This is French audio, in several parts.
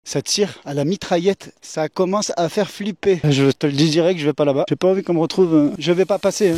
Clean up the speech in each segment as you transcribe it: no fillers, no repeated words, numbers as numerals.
Ça tire à la mitraillette, ça commence à faire flipper. Je te le dis direct, je vais pas là-bas. J'ai pas envie qu'on me retrouve, je vais pas passer.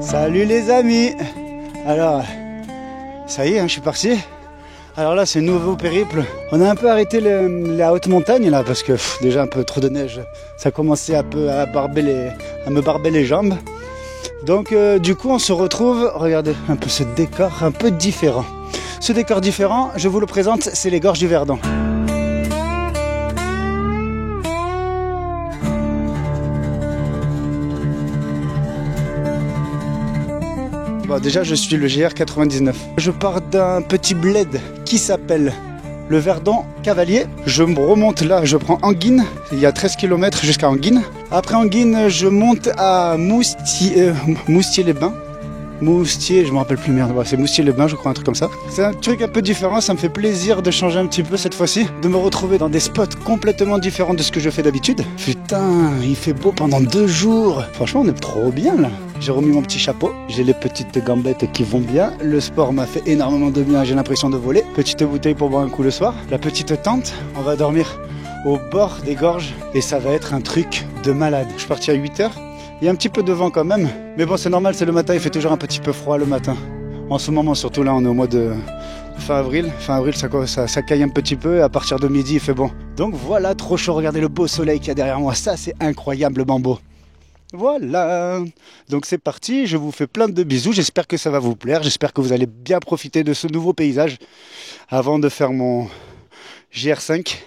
Salut les amis. Alors, ça y est, je suis parti. Alors là, c'est un nouveau périple. On a un peu arrêté la haute montagne là parce que déjà un peu trop de neige. Ça commençait un peu à me barber les jambes. Donc du coup, on se retrouve. Regardez un peu ce décor un peu différent. Ce décor différent, je vous le présente, c'est les gorges du Verdon. Bon, déjà, je suis le GR99. Je pars d'un petit bled qui s'appelle le Verdon Cavalier. Je me remonte là, je prends Anguine. Il y a 13 km jusqu'à Anguine. Après Anguine, je monte à Moustier-les-Bains. Moustier, je me rappelle plus, merde, c'est Moustier-les-Bains, je crois, un truc comme ça. C'est un truc un peu différent, ça me fait plaisir de changer un petit peu cette fois-ci, de me retrouver dans des spots complètement différents de ce que je fais d'habitude. Putain, il fait beau pendant 2 jours. Franchement, on est trop bien là. J'ai remis mon petit chapeau, j'ai les petites gambettes qui vont bien. Le sport m'a fait énormément de bien, j'ai l'impression de voler. Petite bouteille pour boire un coup le soir. La petite tente, on va dormir au bord des gorges et ça va être un truc de malade. Je suis parti à 8h. Il y a un petit peu de vent quand même, mais bon c'est normal, c'est le matin, il fait toujours un petit peu froid le matin. En ce moment surtout là, on est au mois de fin avril ça caille un petit peu et à partir de midi il fait bon. Donc voilà, trop chaud, regardez le beau soleil qu'il y a derrière moi, ça c'est incroyablement beau. Voilà, donc c'est parti, je vous fais plein de bisous, j'espère que ça va vous plaire, j'espère que vous allez bien profiter de ce nouveau paysage avant de faire mon GR5.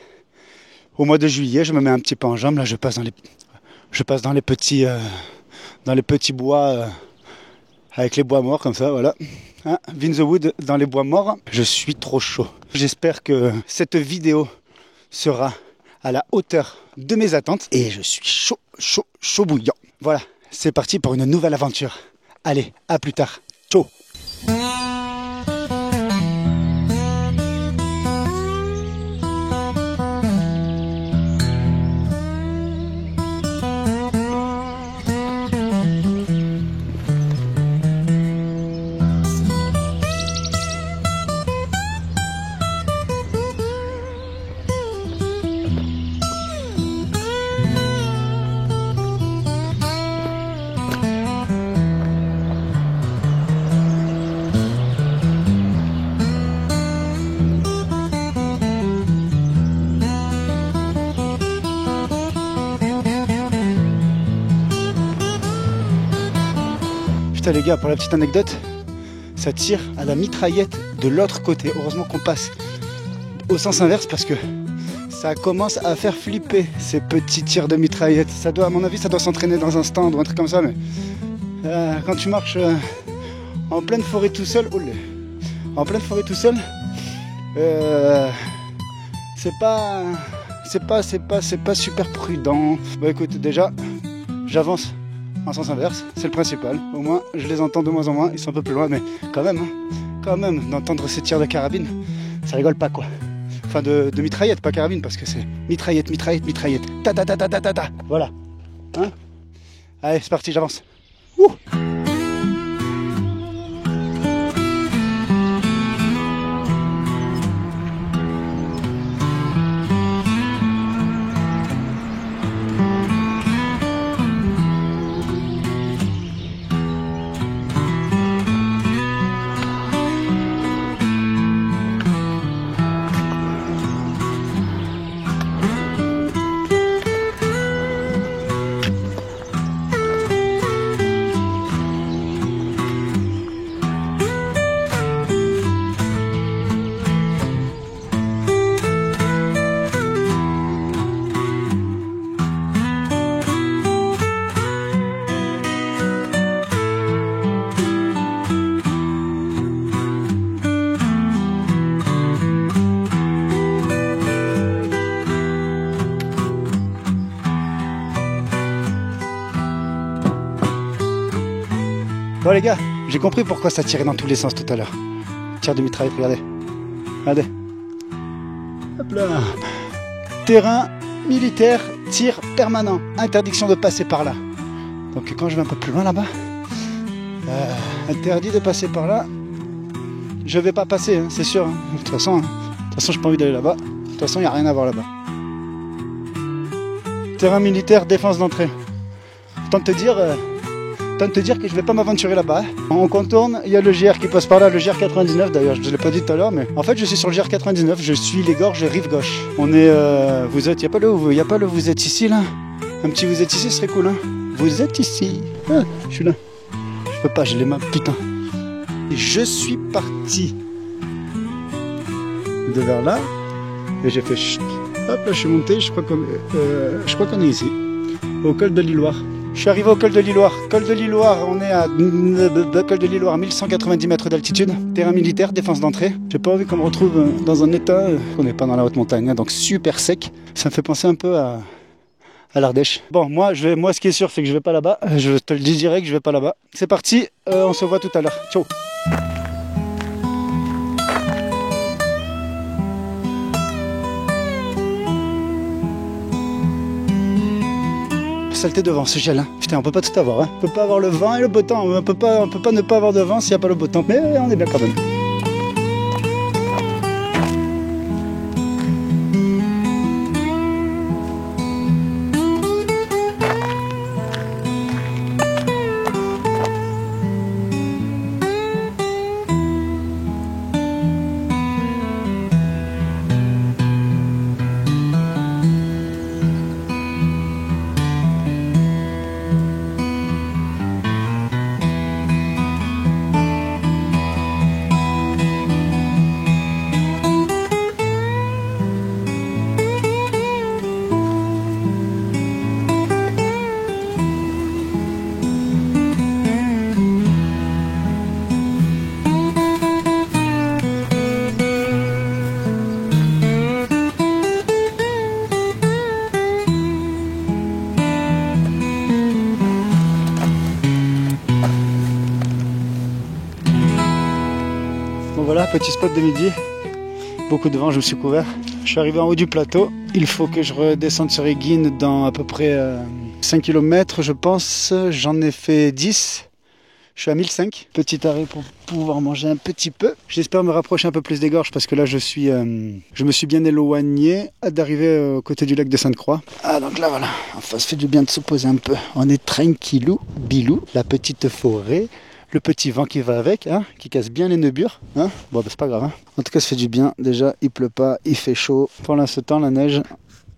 Au mois de juillet, je me mets un petit peu en jambe, là je passe dans les petits bois, avec les bois morts comme ça, voilà. Hein, in the wood, dans les bois morts. Je suis trop chaud. J'espère que cette vidéo sera à la hauteur de mes attentes. Et je suis chaud bouillant. Voilà, c'est parti pour une nouvelle aventure. Allez, à plus tard. Ciao. Putain les gars, pour la petite anecdote, ça tire à la mitraillette de l'autre côté. Heureusement qu'on passe au sens inverse parce que ça commence à faire flipper ces petits tirs de mitraillette. Ça doit, à mon avis, ça doit s'entraîner dans un stand ou un truc comme ça, mais quand tu marches en pleine forêt tout seul, c'est pas super prudent. Bon écoute, déjà, j'avance en sens inverse, c'est le principal. Au moins, je les entends de moins en moins, ils sont un peu plus loin, mais quand même, d'entendre ces tirs de carabine, ça rigole pas quoi. Enfin de mitraillette, pas carabine, parce que c'est mitraillette. Ta ta ta ta ta ta ta. Voilà. Hein? Allez, c'est parti, j'avance. Ouh. Bon les gars, j'ai compris pourquoi ça tirait dans tous les sens tout à l'heure. Tir de mitraillette, regardez. Regardez. Hop là. Terrain militaire, tir permanent. Interdiction de passer par là. Donc quand je vais un peu plus loin là-bas, interdit de passer par là. Je vais pas passer, hein, c'est sûr. Hein. De toute façon, j'ai pas envie d'aller là-bas. De toute façon, il n'y a rien à voir là-bas. Terrain militaire, défense d'entrée. Tant de te dire que je vais pas m'aventurer là-bas. On contourne, il y a le GR qui passe par là, le GR 99 d'ailleurs, je ne l'ai pas dit tout à l'heure, mais en fait je suis sur le GR 99, je suis les gorges rive gauche. On est, vous êtes, il n'y a pas le vous êtes ici là. Un petit vous êtes ici serait cool hein. Vous êtes ici. Ah, je suis là. Je peux pas, j'ai les mains, putain. Et je suis parti de vers là et j'ai fait chut. Hop là je suis monté, je crois qu'on est ici, au col de l'Îloire. Je suis arrivé au col de l'Îloire. Col de l'Îloire, on est à col de l'Îloire, 1190 mètres d'altitude. Terrain militaire, défense d'entrée. J'ai pas envie qu'on me retrouve dans un état qu'on n'est pas dans la haute montagne, hein, donc super sec. Ça me fait penser un peu à l'Ardèche. Bon, moi ce qui est sûr, c'est que je vais pas là-bas. Je te le dis direct, je vais pas là-bas. C'est parti, on se voit tout à l'heure. Ciao. Saleté de vent, ce gel, hein. Putain, on peut pas tout avoir, hein. On peut pas avoir le vent et le beau temps, on peut pas ne pas avoir de vent s'il n'y a pas le beau temps, mais on est bien quand même. Voilà, petit spot de midi, beaucoup de vent, je me suis couvert. Je suis arrivé en haut du plateau, il faut que je redescende sur Éguine dans à peu près 5 km je pense, j'en ai fait 10. Je suis à 1005, petit arrêt pour pouvoir manger un petit peu. J'espère me rapprocher un peu plus des gorges parce que là je me suis bien éloigné d'arriver aux côtés du lac de Sainte-Croix. Ah donc là voilà, enfin ça fait du bien de se poser un peu. On est tranquillou, bilou, la petite forêt. Le petit vent qui va avec, hein, qui casse bien les neubures. Hein. Bon, bah, c'est pas grave. Hein. En tout cas, ça fait du bien. Déjà, il pleut pas, il fait chaud. Pour l'instant, la neige,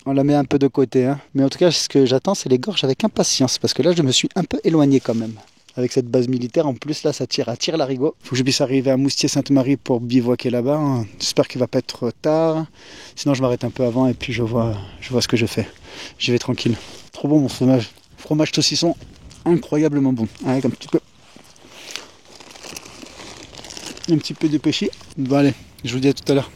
on la met un peu de côté. Hein. Mais en tout cas, ce que j'attends, c'est les gorges avec impatience. Parce que là, je me suis un peu éloigné quand même. Avec cette base militaire, en plus, là, ça tire à Tire-Larigot. Il faut que je puisse arriver à Moustier-Sainte-Marie pour bivouaquer là-bas. Hein. J'espère qu'il va pas être tard. Sinon, je m'arrête un peu avant et puis je vois ce que je fais. J'y vais tranquille. Trop bon, mon fromage. Fromage saucisson, incroyablement bon. Avec un petit peu de pêcher. Bon allez, je vous dis à tout à l'heure.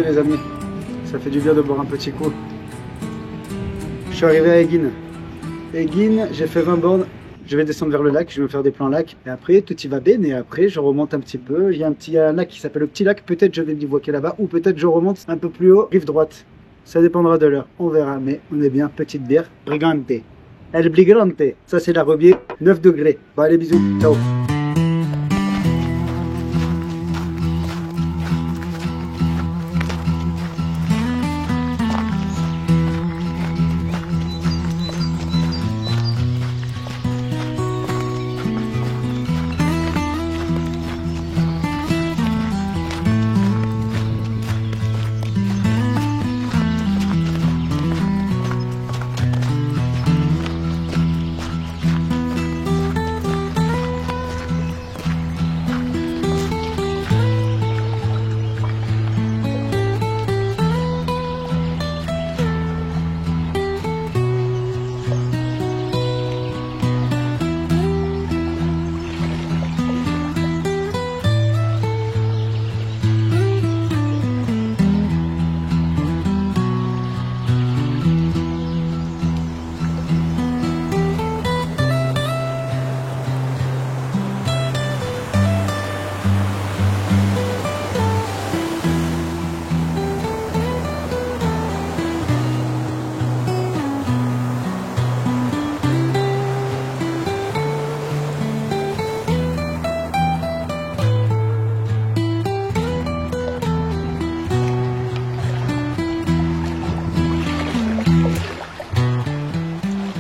les amis. Ça fait du bien de boire un petit coup. Je suis arrivé à Egin. Egin, j'ai fait 20 bornes. Je vais descendre vers le lac, je vais me faire des plans lac. Et après, tout y va bien. Et après, je remonte un petit peu. Il y a un lac qui s'appelle le Petit Lac. Peut-être je vais bivouaquer là-bas. Ou peut-être je remonte un peu plus haut, rive droite. Ça dépendra de l'heure. On verra. Mais on est bien. Petite bière. Brigante. El Brigante. Ça, c'est la Rebier. 9 degrés. Bon, allez, bisous. Ciao.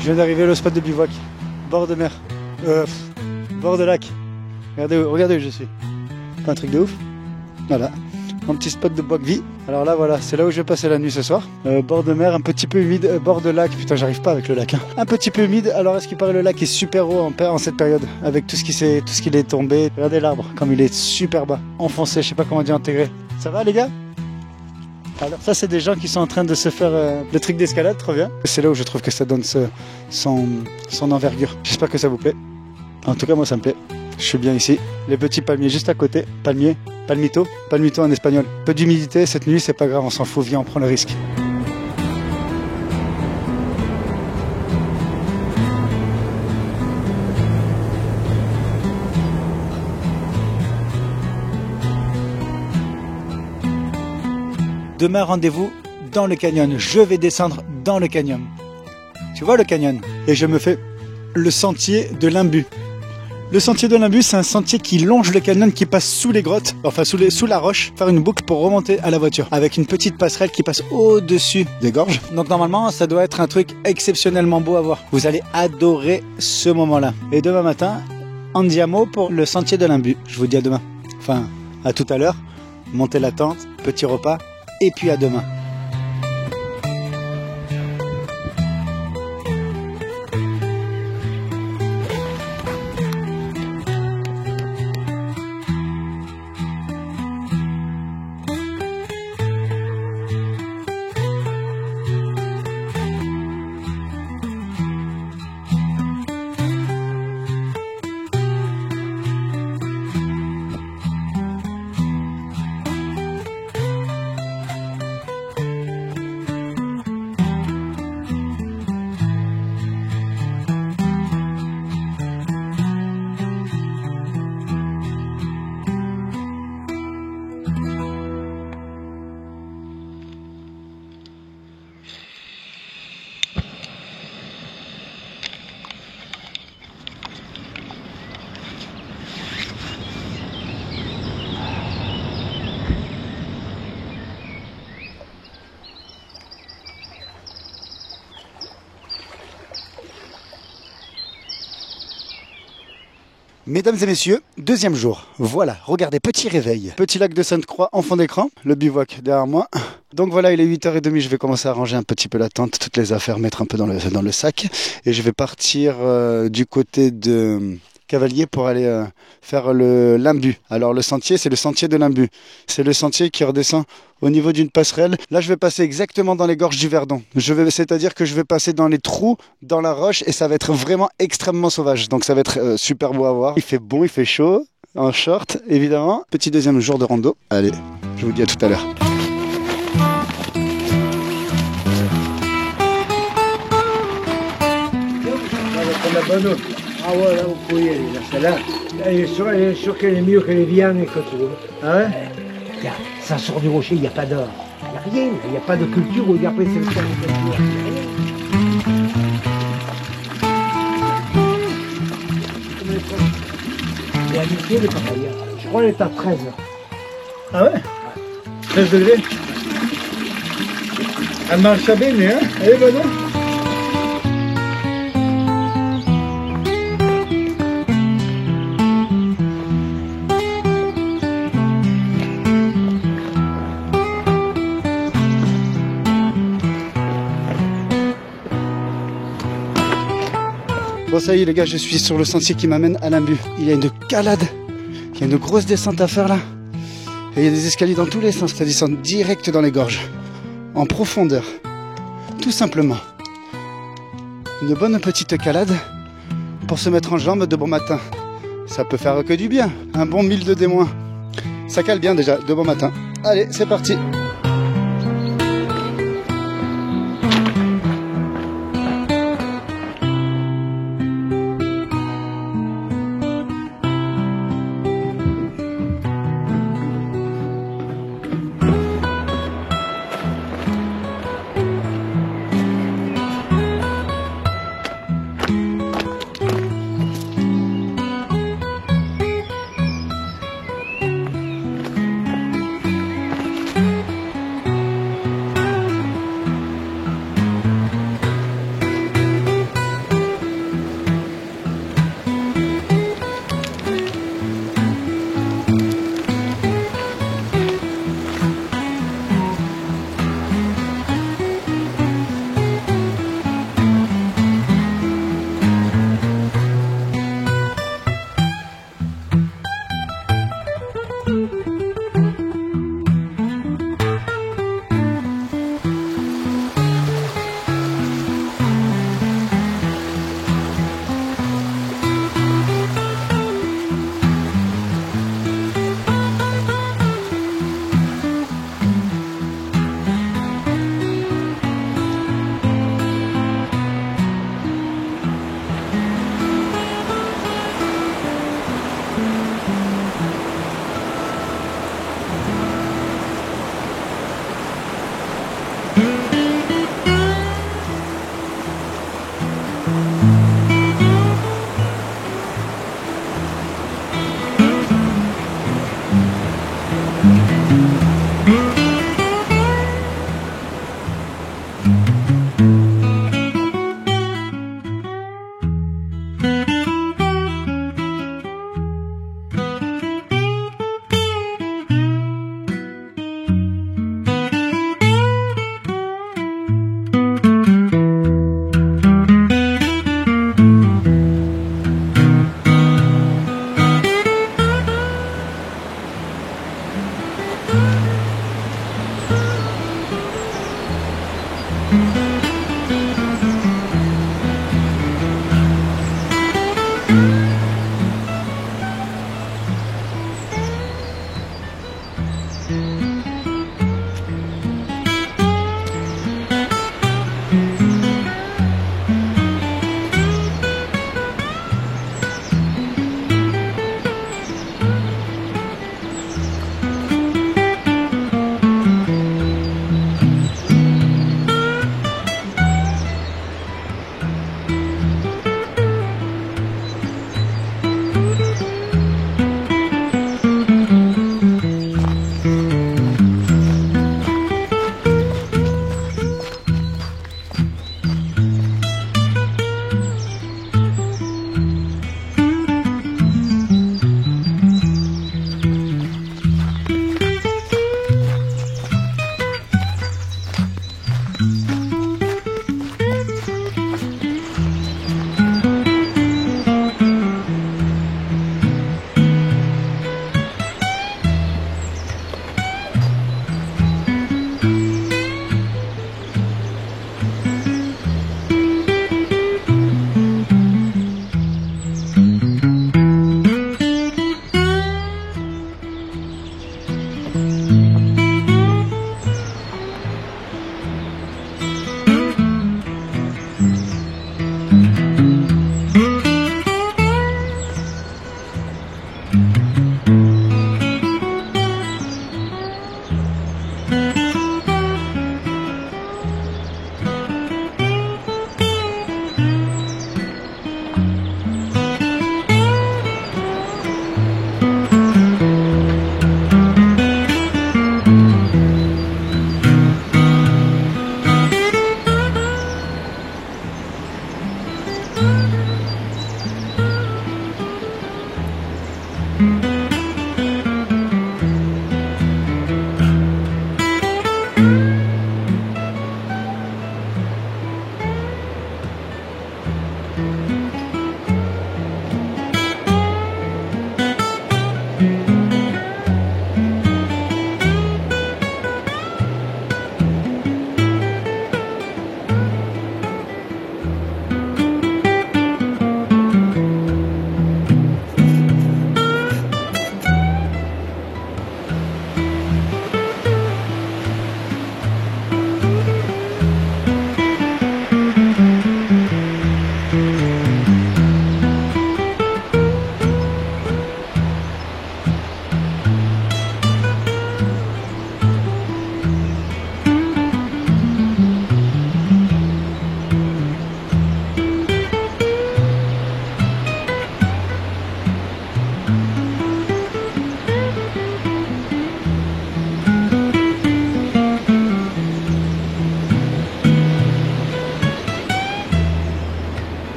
Je viens d'arriver au spot de bivouac, bord de mer, bord de lac. Regardez où je suis. Pas un truc de ouf. Voilà, mon petit spot de Bois-de-Vie. Alors là, voilà, c'est là où je vais passer la nuit ce soir. Bord de mer, un petit peu humide, bord de lac. Putain, j'arrive pas avec le lac. Hein. Un petit peu humide. Alors, est-ce qu'il paraît le lac est super haut en cette période, avec tout ce qui est tombé. Regardez l'arbre, comme il est super bas, enfoncé. Je sais pas comment dire intégré. Ça va les gars? Alors ça c'est des gens qui sont en train de se faire le truc d'escalade, trop bien. C'est là où je trouve que ça donne son envergure. J'espère que ça vous plaît. En tout cas moi ça me plaît. Je suis bien ici. Les petits palmiers juste à côté. Palmier, palmito en espagnol. Peu d'humidité cette nuit, c'est pas grave, on s'en fout, viens on prend le risque. Demain, rendez-vous dans le canyon. Je vais descendre dans le canyon. Tu vois le canyon? Et je me fais le sentier de l'Imbu. Le sentier de l'Imbu, c'est un sentier qui longe le canyon, qui passe sous les grottes, enfin sous la roche, faire une boucle pour remonter à la voiture, avec une petite passerelle qui passe au-dessus des gorges. Donc normalement, ça doit être un truc exceptionnellement beau à voir. Vous allez adorer ce moment-là. Et demain matin, andiamo pour le sentier de l'Imbu. Je vous dis à demain. Enfin, à tout à l'heure. Montez la tente, petit repas. Et puis à demain. Mesdames et messieurs, deuxième jour. Voilà, regardez, petit réveil. Petit lac de Sainte-Croix en fond d'écran, le bivouac derrière moi. Donc voilà, il est 8h30, je vais commencer à ranger un petit peu la tente, toutes les affaires, mettre un peu dans le sac. Et je vais partir du côté de Cavalier pour aller faire l'Imbu. Alors le sentier, c'est le sentier de l'Imbu. C'est le sentier qui redescend au niveau d'une passerelle. Là, je vais passer exactement dans les gorges du Verdon. C'est-à-dire que je vais passer dans les trous, dans la roche, et ça va être vraiment extrêmement sauvage. Donc ça va être super beau à voir. Il fait bon, il fait chaud, en short, évidemment. Petit deuxième jour de rando. Allez, je vous dis à tout à l'heure. bonne. Ah ouais, là, vous pouvez y aller, là, celle-là. Elle est sûre qu'elle est mieux que les viandes et que tout. Ah ouais? Regarde, ça sort du rocher, il n'y a pas d'or. Il n'y a rien, il n'y a pas de culture où il y a après c'est le terme de culture. Il y a l'idée de papaya. Je crois qu'elle est à 13. Ah ouais? 13 degrés. Elle marche bien, hein? Allez, bonne. Bon ça y est les gars, je suis sur le sentier qui m'amène à l'imbu. Il y a une calade, il y a une grosse descente à faire là. Et il y a des escaliers dans tous les sens, ça descend direct dans les gorges. En profondeur. Tout simplement. Une bonne petite calade pour se mettre en jambes de bon matin. Ça peut faire que du bien. Un bon 1000 de D-. Ça cale bien déjà, de bon matin. Allez, c'est parti.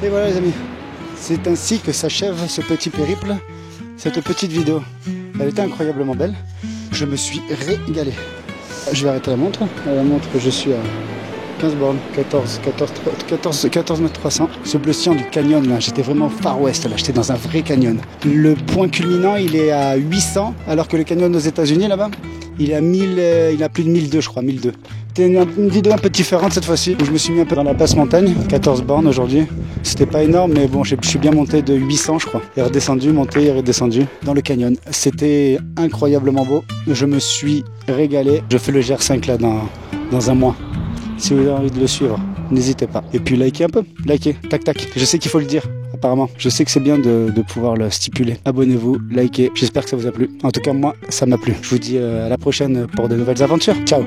Et voilà les amis, c'est ainsi que s'achève ce petit périple, cette petite vidéo. Elle était incroyablement belle, je me suis régalé. Je vais arrêter la montre, je suis à 15 bornes, 14 mètres 300. Ce bleu cyan du canyon là, j'étais vraiment Far West là, j'étais dans un vrai canyon. Le point culminant il est à 800, alors que le canyon aux États-Unis là-bas, il est à 1000, il a plus de 1002 je crois, 1002. C'était une vidéo un peu différente cette fois-ci, où je me suis mis un peu dans la basse montagne, 14 bornes aujourd'hui. C'était pas énorme, mais bon, je suis bien monté de 800 je crois. Et redescendu, monté et redescendu dans le canyon. C'était incroyablement beau, je me suis régalé. Je fais le GR5 là dans un mois. Si vous avez envie de le suivre, n'hésitez pas. Et puis likez un peu, likez, tac tac. Je sais qu'il faut le dire, apparemment. Je sais que c'est bien de pouvoir le stipuler. Abonnez-vous, likez, j'espère que ça vous a plu. En tout cas moi, ça m'a plu. Je vous dis à la prochaine pour de nouvelles aventures. Ciao.